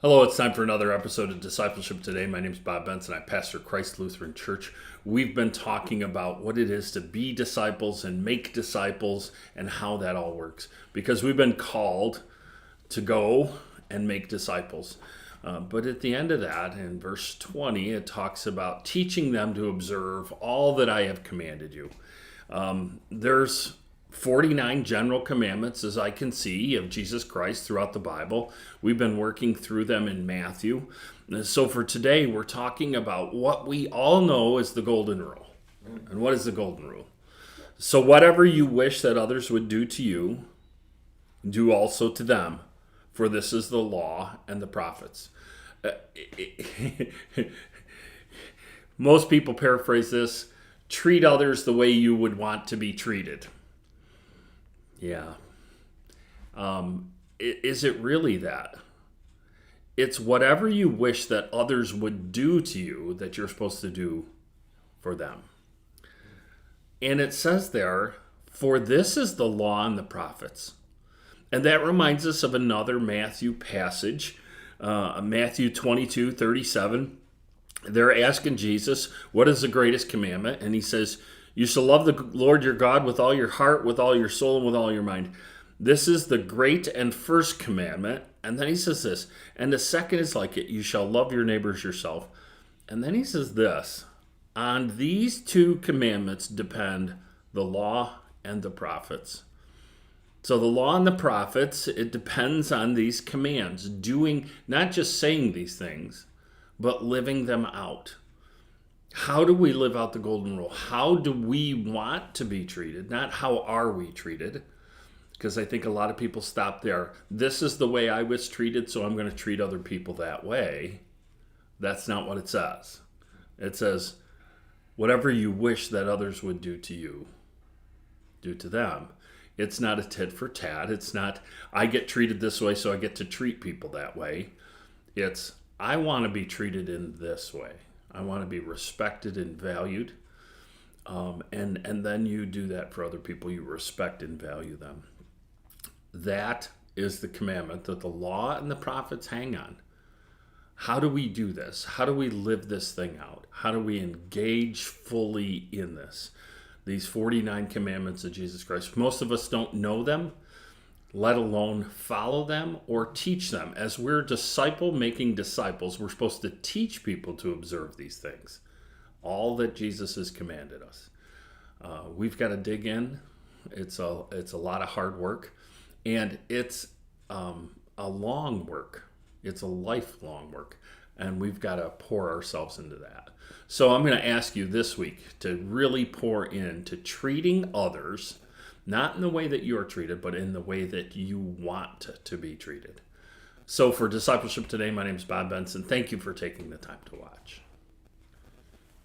Hello, it's time for another episode of Discipleship Today. My name is Bob Benson. I pastor Christ Lutheran Church. We've been talking about what it is to be disciples and make disciples and how that all works. Because we've been called to go and make disciples. But at the end of that, in verse 20, it talks about teaching them to observe all that I have commanded you. There's 49 general commandments, as I can see, of Jesus Christ throughout the Bible. We've been working through them in Matthew. So for today, we're talking about what we all know is the golden rule. And what is the golden rule? So whatever you wish that others would do to you, do also to them, for this is the law and the prophets. Most people paraphrase this: treat others the way you would want to be treated. Yeah. Is it really that? It's whatever you wish that others would do to you that you're supposed to do for them. And it says there, for this is the law and the prophets. And that reminds us of another Matthew passage, Matthew 22:37. They're asking Jesus, what is the greatest commandment? And he says, you shall love the Lord your God with all your heart, with all your soul, and with all your mind. This is the great and first commandment. And then he says this, and the second is like it, you shall love your neighbors yourself. And then he says this, on these two commandments depend the law and the prophets. So the law and the prophets, it depends on these commands, doing, not just saying these things, but living them out. How do we live out the golden rule? How do we want to be treated? Not how are we treated? Because I think a lot of people stop there. This is the way I was treated, so I'm going to treat other people that way. That's not what it says. It says, whatever you wish that others would do to you, do to them. It's not a tit for tat. It's not, I get treated this way, so I get to treat people that way. It's, I want to be treated in this way. I want to be respected and valued. And then you do that for other people. You respect and value them. That is the commandment that the law and the prophets hang on. How do we do this? How do we live this thing out? How do we engage fully in this? These 49 commandments of Jesus Christ. Most of us don't know them, let alone follow them or teach them. As we're disciple-making disciples, we're supposed to teach people to observe these things, all that Jesus has commanded us. We've got to dig in. It's a lot of hard work, and it's a long work. It's a lifelong work, and we've got to pour ourselves into that. So I'm going to ask you this week to really pour into treating others, not in the way that you are treated, but in the way that you want to be treated. So for Discipleship Today, my name is Bob Benson. Thank you for taking the time to watch.